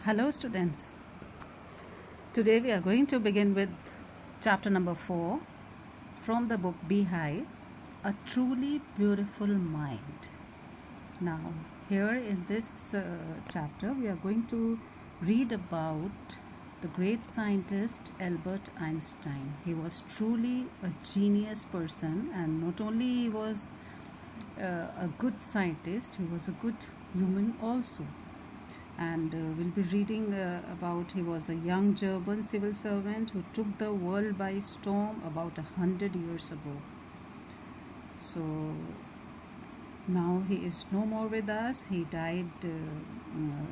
Hello, students. Today we are going to begin with chapter number 4 from the book Beehive, A Truly Beautiful Mind. Now, here in this chapter, we are going to read about the great scientist Albert Einstein. He was truly a genius person, and not only he was a good scientist, he was a good human also. And we'll be reading about he was a young German civil servant who took the world by storm about 100 years ago. So now he is no more with us. He died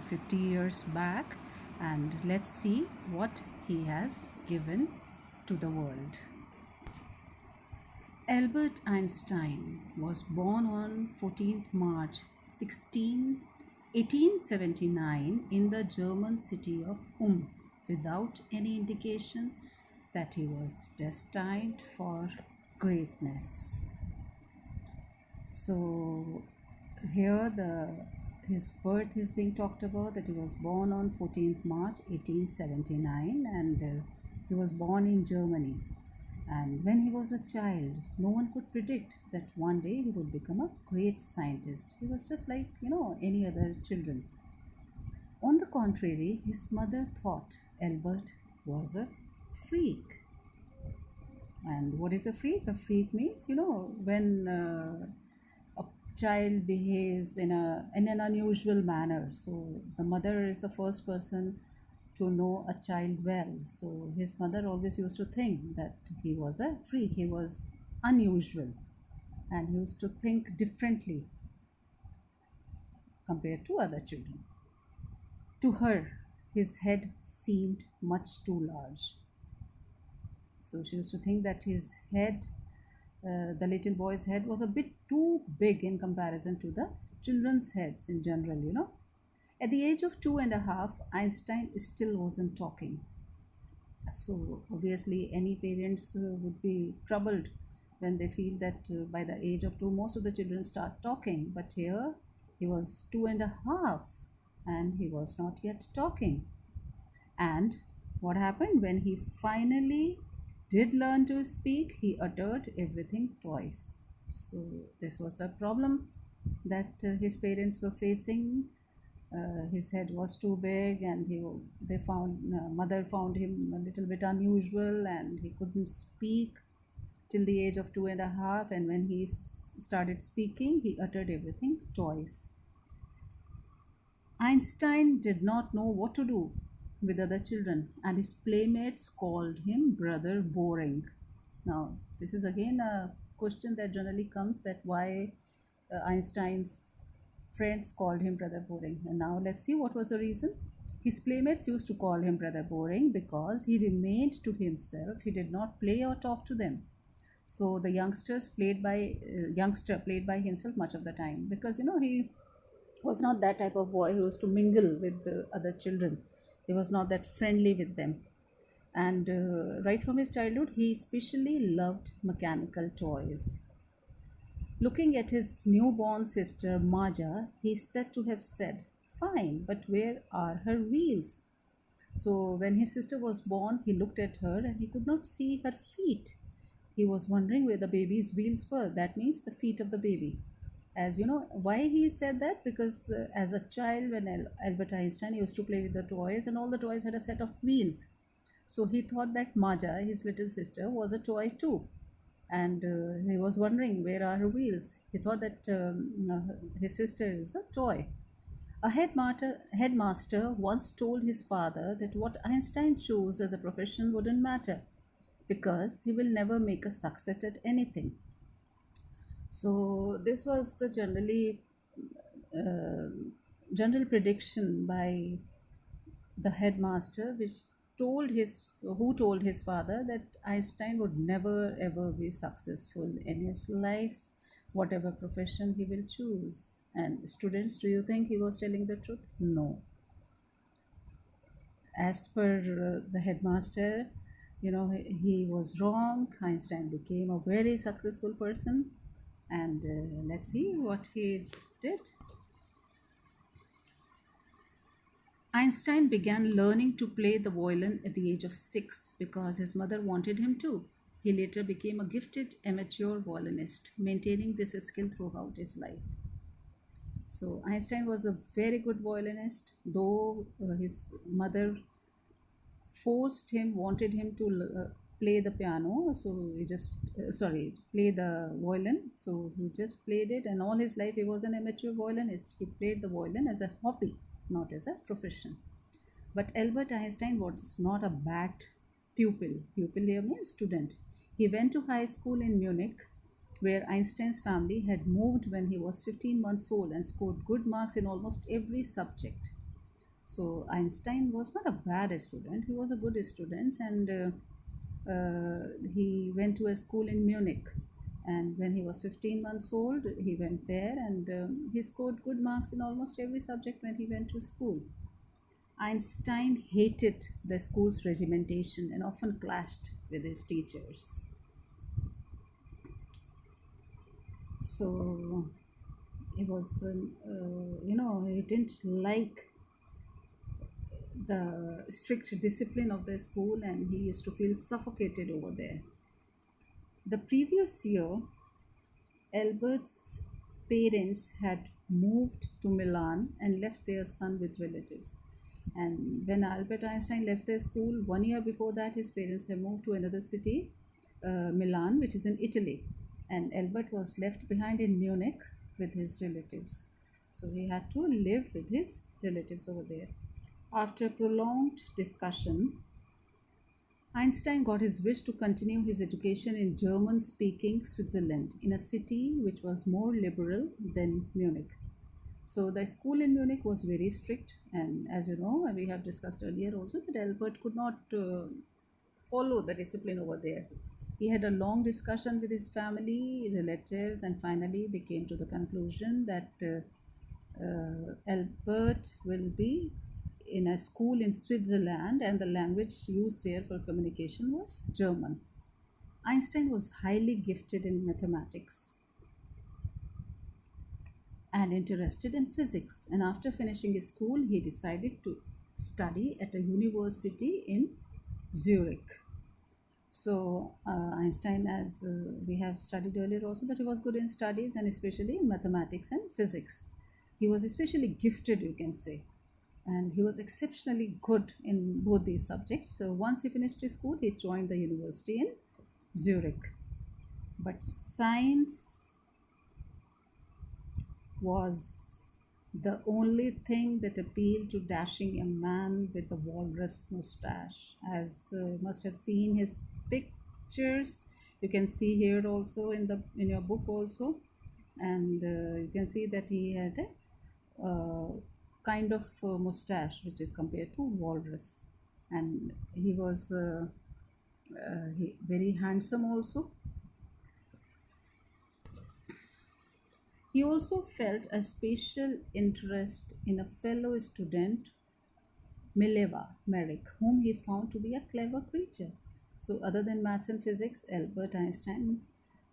50 years back, and let's see what he has given to the world. Albert Einstein was born on 14th March 1879 in the German city of without any indication that he was destined for greatness. So here his birth is being talked about, that he was born on 14th March 1879, and he was born in Germany. And when he was a child, no one could predict that one day he would become a great scientist. He was just like, any other children. On the contrary, his mother thought Albert was a freak. And what is a freak? A freak means, when a child behaves in an unusual manner. So the mother is the first person to know a child well. So his mother always used to think that he was a freak, he was unusual, and he used to think differently compared to other children. To her, his head seemed much too large. So she used to think that his head, the little boy's head, was a bit too big in comparison to the children's heads in general. At the age of 2.5, Einstein still wasn't talking. So obviously, any parents would be troubled when they feel that by the age of 2, most of the children start talking. But here, he was 2.5 and he was not yet talking. And what happened when he finally did learn to speak? He uttered everything twice. So this was the problem that his parents were facing. His head was too big, and mother found him a little bit unusual, and he couldn't speak till the age of 2.5. And when he started speaking, he uttered everything twice. Einstein did not know what to do with other children, and his playmates called him Brother Boring. Now, this is again a question that generally comes, that why Einstein's friends called him Brother Boring. And now let's see what was the reason. His playmates used to call him Brother Boring because he remained to himself. He did not play or talk to them. So the youngster played by himself much of the time, because he was not that type of boy who used to mingle with the other children. He was not that friendly with them. And right from his childhood, he especially loved mechanical toys. Looking at his newborn sister Maja, he is said to have said, "Fine, but where are her wheels?" So when his sister was born, he looked at her and he could not see her feet. He was wondering where the baby's wheels were. That means the feet of the baby. As you know, why he said that? Because as a child, when Albert Einstein used to play with the toys, and all the toys had a set of wheels. So he thought that Maja, his little sister, was a toy too. And he was wondering where are her wheels. He thought that his sister is a toy. A headmaster once told his father that what Einstein chose as a profession wouldn't matter, because he will never make a success at anything. So this was the uh, general prediction by the headmaster, who told his father that Einstein would never ever be successful in his life, whatever profession he will choose. And students, do you think he was telling the truth? No. As per the headmaster, he was wrong. Einstein became a very successful person, and let's see what he did. Einstein began learning to play the violin at the age of 6 because his mother wanted him to. He later became a gifted amateur violinist, maintaining this skill throughout his life. So, Einstein was a very good violinist, though his mother forced him, wanted him to play the piano. So, he just, play the violin. So, he just played it, and all his life he was an amateur violinist. He played the violin as a hobby, not as a profession. But Albert Einstein was not a bad pupil. Pupil here means student. He went to high school in Munich, where Einstein's family had moved when he was 15 months old and scored good marks in almost every subject. So Einstein was not a bad student; he was a good student, and he went to a school in Munich. And when he was 15 months old, he went there and he scored good marks in almost every subject when he went to school. Einstein hated the school's regimentation and often clashed with his teachers. So he was, he didn't like the strict discipline of the school and he used to feel suffocated over there. The previous year, Albert's parents had moved to Milan and left their son with relatives. And when Albert Einstein left their school, 1 year before that, his parents had moved to another city, Milan, which is in Italy. And Albert was left behind in Munich with his relatives. So he had to live with his relatives over there. After prolonged discussion, Einstein got his wish to continue his education in German speaking Switzerland, in a city which was more liberal than Munich. So the school in Munich was very strict, and as you know, we have discussed earlier also that Albert could not follow the discipline over there. He had a long discussion with his family, relatives, and finally they came to the conclusion that Albert will be in a school in Switzerland and the language used there for communication was German. Einstein was highly gifted in mathematics and interested in physics, and after finishing his school, he decided to study at a university in Zurich. So, Einstein, as we have studied earlier, also that he was good in studies and especially in mathematics and physics. He was especially gifted, you can say, and he was exceptionally good in both these subjects. So, once he finished his school, he joined the university in Zurich. But science was the only thing that appealed to dashing young man with the walrus mustache. As you must have seen his pictures, you can see here also in your book also, and you can see that he had a kind of mustache which is compared to walrus, and he was very handsome also. He also felt a special interest in a fellow student, Mileva Merrick, whom he found to be a clever creature. So, other than maths and physics, Albert Einstein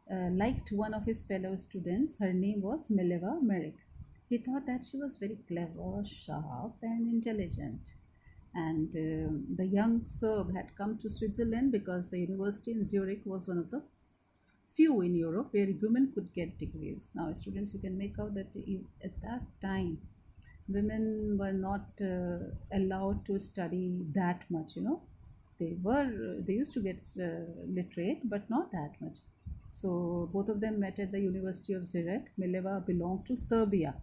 liked one of his fellow students. Her name was Mileva Merrick. He thought that she was very clever, sharp, and intelligent. And the young Serb had come to Switzerland because the university in Zurich was one of the few in Europe where women could get degrees. Now, students, you can make out that at that time, women were not allowed to study that much. They used to get literate, but not that much. So both of them met at the University of Zurich. Mileva belonged to Serbia.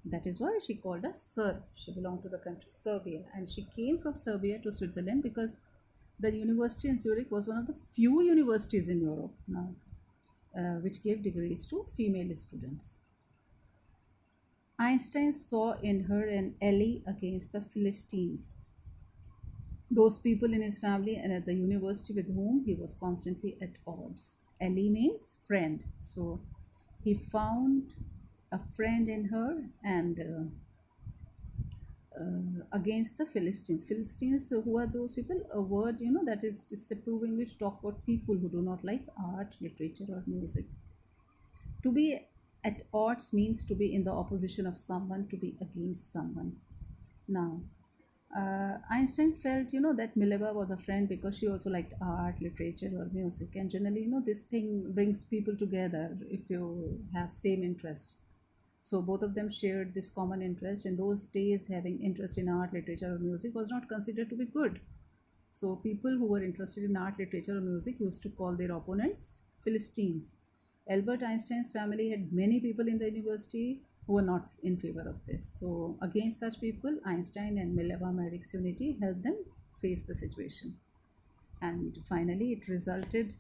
That is why she called us Serb. She belonged to the country Serbia, and she came from Serbia to Switzerland because the university in Zurich was one of the few universities in Europe now which gave degrees to female students. Einstein saw in her an ally against the Philistines, those people in his family and at the university with whom he was constantly at odds. Ally means friend. So he found a friend in her and against the Philistines. Philistines, who are those people? A word, that is disapprovingly to talk about people who do not like art, literature, or music. To be at odds means to be in the opposition of someone, to be against someone. Now, Einstein felt, that Mileva was a friend because she also liked art, literature, or music. And generally, this thing brings people together if you have same interest. So both of them shared this common interest. In those days, having interest in art, literature, or music was not considered to be good. So people who were interested in art, literature, or music used to call their opponents Philistines. Albert Einstein's family had many people in the university who were not in favor of this. So against such people, Einstein and Mileva Maddox Unity helped them face the situation. And finally, it resulted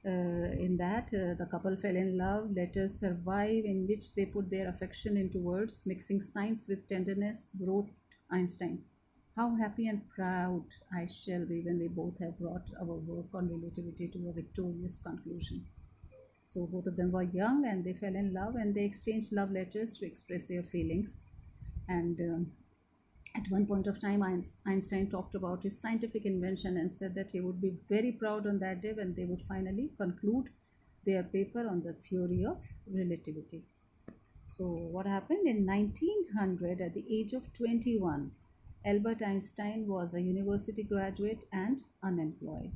in that the couple fell in love. Letters survive in which they put their affection into words, mixing science with tenderness, wrote Einstein. How happy and proud I shall be when we both have brought our work on relativity to a victorious conclusion. So both of them were young and they fell in love and they exchanged love letters to express their feelings. And at one point of time, Einstein talked about his scientific invention and said that he would be very proud on that day when they would finally conclude their paper on the theory of relativity. So, what happened in 1900 at the age of 21? Albert Einstein was a university graduate and unemployed.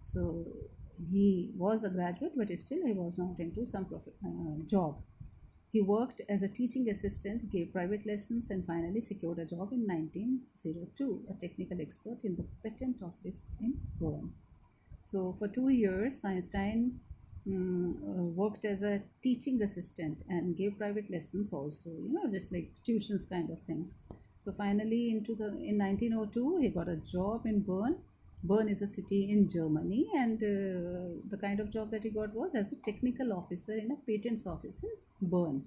So, he was a graduate, but still he was not into some job. He worked as a teaching assistant, gave private lessons, and finally secured a job in 1902, a technical expert in the patent office in Bern. So, for 2 years, Einstein worked as a teaching assistant and gave private lessons also, just like tuitions kind of things. So, finally, in 1902, he got a job in Bern. Bern is a city in Germany, and the kind of job that he got was as a technical officer in a patents office in Bern.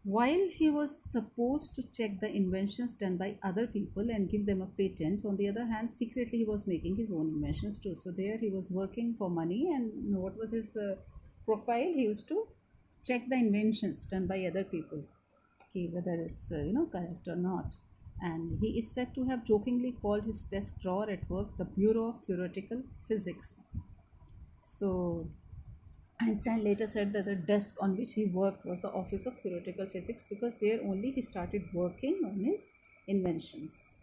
While he was supposed to check the inventions done by other people and give them a patent, on the other hand, secretly he was making his own inventions too. So there he was working for money, and what was his profile? He used to check the inventions done by other people, okay, whether it's correct or not. And he is said to have jokingly called his desk drawer at work the Bureau of Theoretical Physics. So Einstein later said that the desk on which he worked was the Office of Theoretical Physics because there only he started working on his inventions.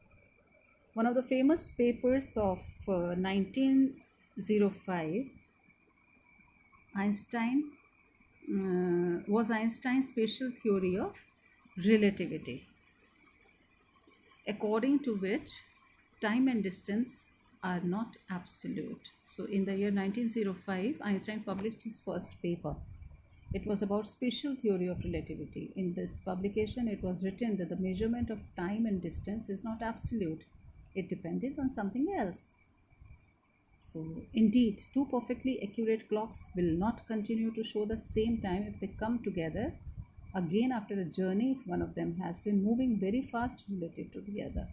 One of the famous papers of 1905, was Einstein's special theory of relativity, according to which time and distance are not absolute. So, in the year 1905, Einstein published his first paper. It was about special theory of relativity. In this publication, it was written that the measurement of time and distance is not absolute, it depended on something else. So, indeed, two perfectly accurate clocks will not continue to show the same time if they come together again after a journey if one of them has been moving very fast relative to the other.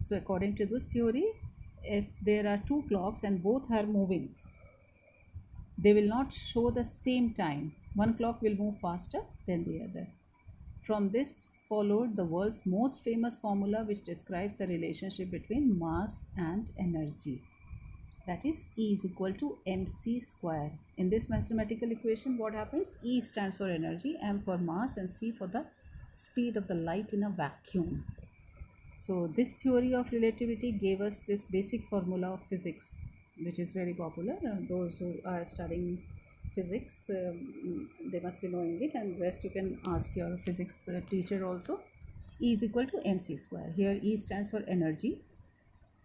So, according to this theory, if there are two clocks and both are moving, they will not show the same time. One clock will move faster than the other. From this followed the world's most famous formula which describes the relationship between mass and energy. That is E is equal to mc square. In this mathematical equation, what happens? E stands for energy, m for mass, and c for the speed of the light in a vacuum. So this theory of relativity gave us this basic formula of physics, which is very popular. Those who are studying physics, they must be knowing it, and rest you can ask your physics teacher also. E is equal to mc square. Here E stands for energy,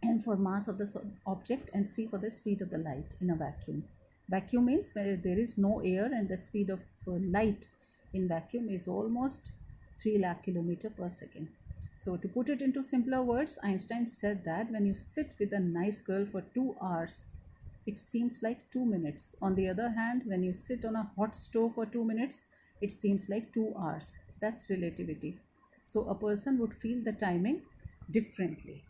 m for mass of the object, and c for the speed of the light in a vacuum. Vacuum means where there is no air, and the speed of light in vacuum is almost 3 lakh kilometer per second. So to put it into simpler words, Einstein said that when you sit with a nice girl for 2 hours, it seems like 2 minutes. On the other hand, when you sit on a hot stove for 2 minutes, it seems like 2 hours. That's relativity. So a person would feel the timing differently.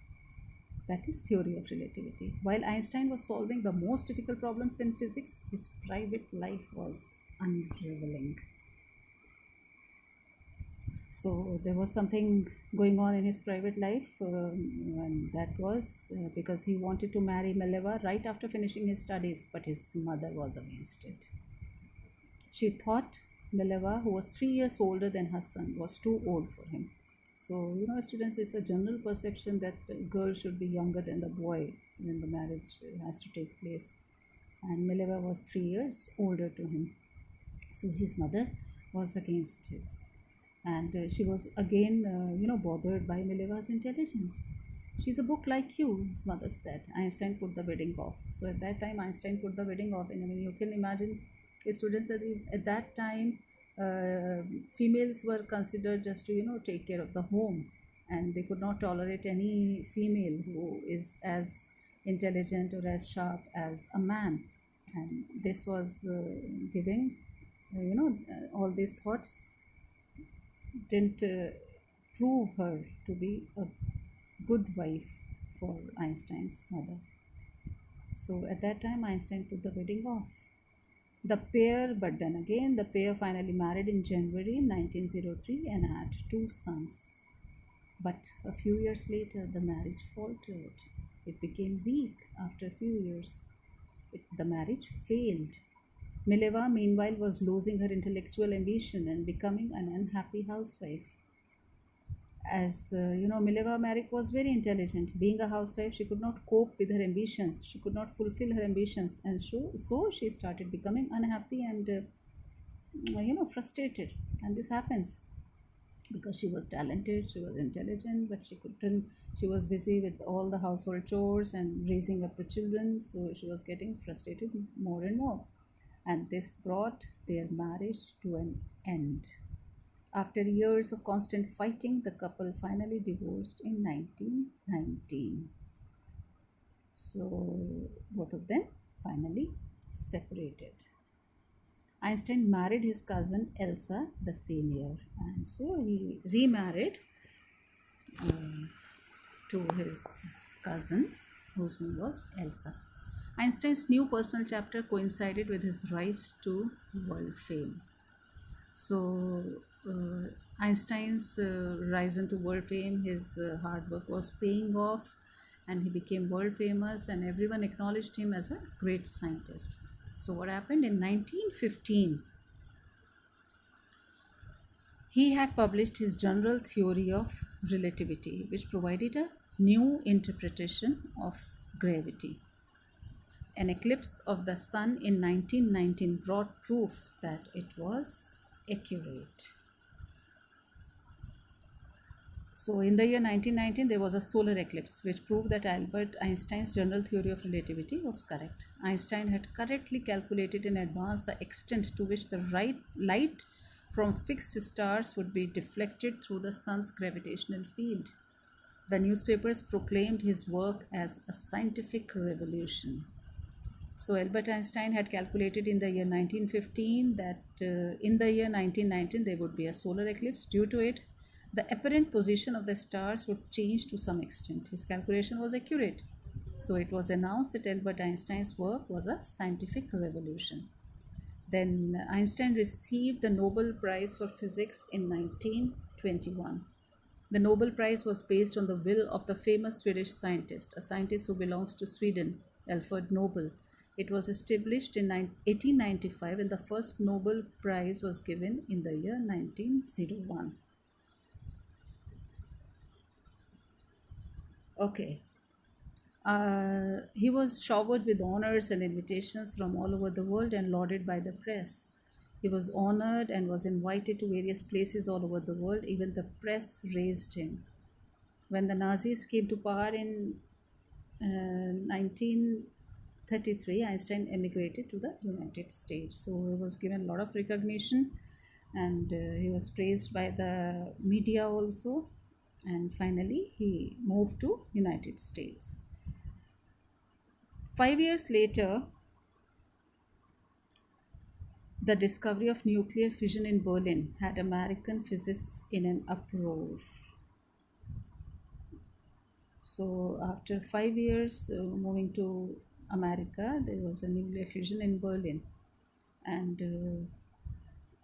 That is theory of relativity. While Einstein was solving the most difficult problems in physics, his private life was unraveling. So there was something going on in his private life, and that was because he wanted to marry Mileva right after finishing his studies, but his mother was against it. She thought Mileva, who was 3 years older than her son, was too old for him. So, students, it's a general perception that girl should be younger than the boy when the marriage has to take place. And Mileva was 3 years older to him. So his mother was against his. And she was again, bothered by Mileva's intelligence. She's a book like you, his mother said. Einstein put the wedding off. So at that time, Einstein put the wedding off. And I mean, you can imagine students that at that time, females were considered just to, take care of the home. And they could not tolerate any female who is as intelligent or as sharp as a man. And this was giving, all these thoughts didn't prove her to be a good wife for Einstein's mother. So at that time, Einstein put the wedding off. But then again, the pair finally married in January 1903 and had 2 sons. But a few years later, the marriage faltered. It became weak after a few years. The marriage failed. Mileva, meanwhile, was losing her intellectual ambition and becoming an unhappy housewife. As Mileva Merrick was very intelligent. Being a housewife, she could not cope with her ambitions. She could not fulfill her ambitions, and so she started becoming unhappy and frustrated. And this happens because she was talented, she was intelligent, but she couldn't. She was busy with all the household chores and raising up the children, so she was getting frustrated more and more. And this brought their marriage to an end. After years of constant fighting, the couple finally divorced in 1919. So both of them finally separated. Einstein married his cousin Elsa the same year, and so he remarried to his cousin, whose name was Elsa. Einstein's new personal chapter coincided with his rise to world fame. So Einstein's rise into world fame, his hard work was paying off, and he became world famous, and everyone acknowledged him as a great scientist. So what happened in 1915? He had published his general theory of relativity, which provided a new interpretation of gravity. An eclipse of the sun in 1919 brought proof that it was accurate. So in the year 1919, there was a solar eclipse which proved that Albert Einstein's general theory of relativity was correct. Einstein had correctly calculated in advance the extent to which the light from fixed stars would be deflected through the sun's gravitational field. The newspapers proclaimed his work as a scientific revolution. So Albert Einstein had calculated in the year 1915 that in the year 1919 there would be a solar eclipse. Due to it, the apparent position of the stars would change to some extent. His calculation was accurate. So it was announced that Albert Einstein's work was a scientific revolution. Then Einstein received the Nobel Prize for Physics in 1921. The Nobel Prize was based on the will of the famous Swedish scientist, a scientist who belongs to Sweden, Alfred Nobel. It was established in 1895, and the first Nobel Prize was given in the year 1901. Okay. He was showered with honors and invitations from all over the world and lauded by the press. He was honored and was invited to various places all over the world. Even the press raised him. When the Nazis came to power in 1933, Einstein emigrated to the United States. So he was given a lot of recognition, and he was praised by the media also. And finally, he moved to United States. 5 years later, the discovery of nuclear fission in Berlin had American physicists in an uproar. So after 5 years moving to America, there was a nuclear fission in Berlin, and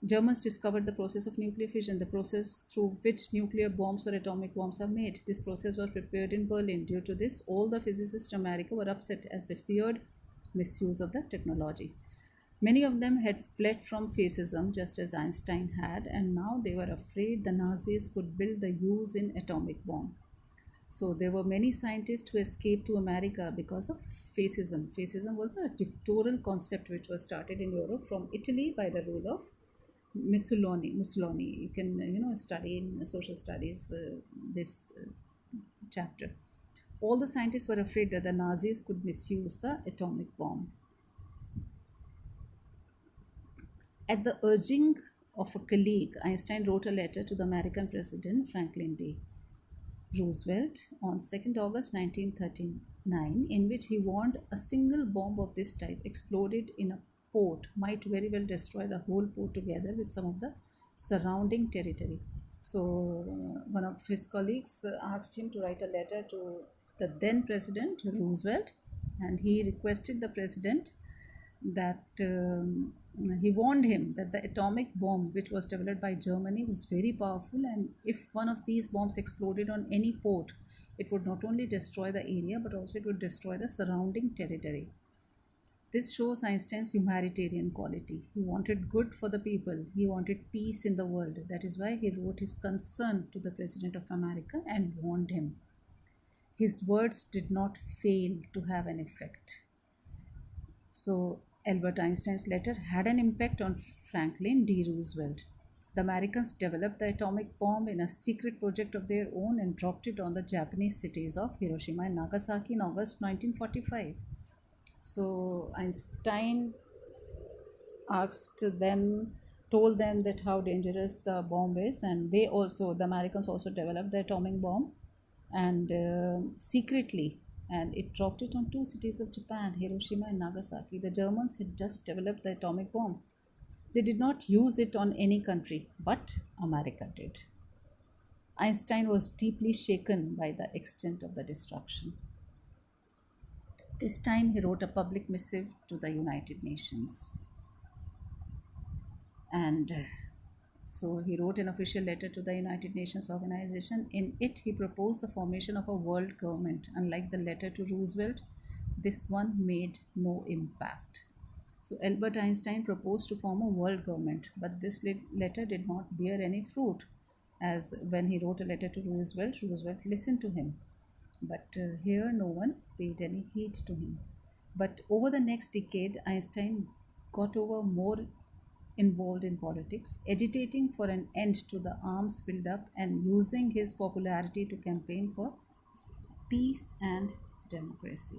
Germans discovered the process of nuclear fission, the process through which nuclear bombs or atomic bombs are made. This process was prepared in Berlin. Due to this, all the physicists in America were upset as they feared misuse of the technology. Many of them had fled from fascism just as Einstein had, and now they were afraid the Nazis could build the use in atomic bomb. So there were many scientists who escaped to America because of fascism. Fascism was a dictatorial concept which was started in Europe from Italy by the rule of Mussolini. Mussolini. You can study in social studies this chapter. All the scientists were afraid that the Nazis could misuse the atomic bomb. At the urging of a colleague, Einstein wrote a letter to the American President Franklin D. Roosevelt on 2nd August 1939, in which he warned a single bomb of this type exploded in a port might very well destroy the whole port together with some of the surrounding territory. So, one of his colleagues asked him to write a letter to the then President Roosevelt, and he requested the President that he warned him that the atomic bomb which was developed by Germany was very powerful, and if one of these bombs exploded on any port, it would not only destroy the area but also it would destroy the surrounding territory. This shows Einstein's humanitarian quality. He wanted good for the people, he wanted peace in the world. That is why he wrote his concern to the President of America and warned him. His words did not fail to have an effect. So, Albert Einstein's letter had an impact on Franklin D. Roosevelt. The Americans developed the atomic bomb in a secret project of their own and dropped it on the Japanese cities of Hiroshima and Nagasaki in August 1945. So, Einstein told them that how dangerous the bomb is, and the Americans also developed the atomic bomb and secretly, and it dropped it on two cities of Japan, Hiroshima and Nagasaki. The Germans had just developed the atomic bomb. They did not use it on any country, but America did. Einstein was deeply shaken by the extent of the destruction. This time he wrote a public missive to the United Nations. And so he wrote an official letter to the United Nations organization. In it, he proposed the formation of a world government. Unlike the letter to Roosevelt, this one made no impact. So Albert Einstein proposed to form a world government, but this letter did not bear any fruit, as when he wrote a letter to Roosevelt, Roosevelt listened to him. But here no one paid any heed to him. But over the next decade, Einstein got more involved in politics, agitating for an end to the arms buildup and using his popularity to campaign for peace and democracy.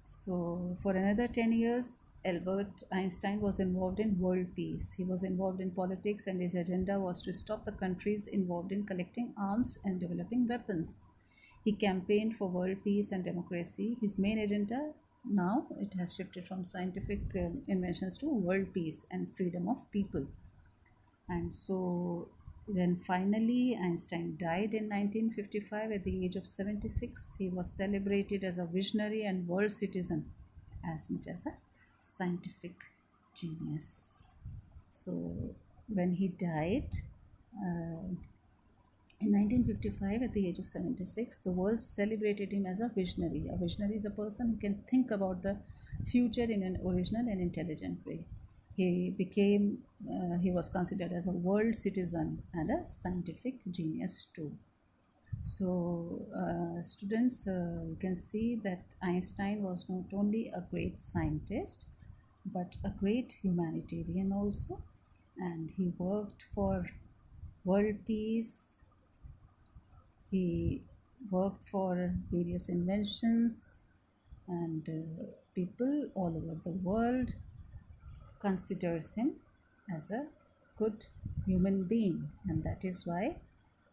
So, for another 10 years, Albert Einstein was involved in world peace. He was involved in politics, and his agenda was to stop the countries involved in collecting arms and developing weapons. He campaigned for world peace and democracy. His main agenda now it has shifted from scientific inventions to world peace and freedom of people. And so when finally Einstein died in 1955 at the age of 76, he was celebrated as a visionary and world citizen as much as a scientific genius. So when he died in 1955 at the age of 76, the world celebrated him as a visionary. A visionary is a person who can think about the future in an original and intelligent way. He was considered as a world citizen and a scientific genius too. So, students, you can see that Einstein was not only a great scientist but a great humanitarian also, and he worked for world peace. He worked for various inventions, and people all over the world considers him as a good human being, and that is why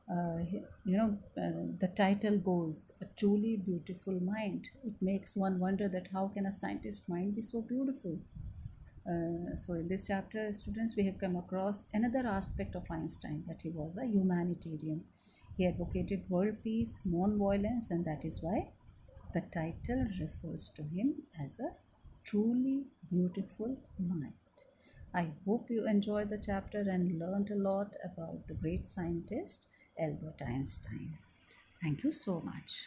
the title goes a truly beautiful mind. It makes one wonder that how can a scientist mind be so beautiful. So in this chapter, students, we have come across another aspect of Einstein, that he was a humanitarian. He advocated world peace, non-violence, and that is why the title refers to him as a truly beautiful mind. I hope you enjoyed the chapter and learned a lot about the great scientist Albert Einstein. Thank you so much.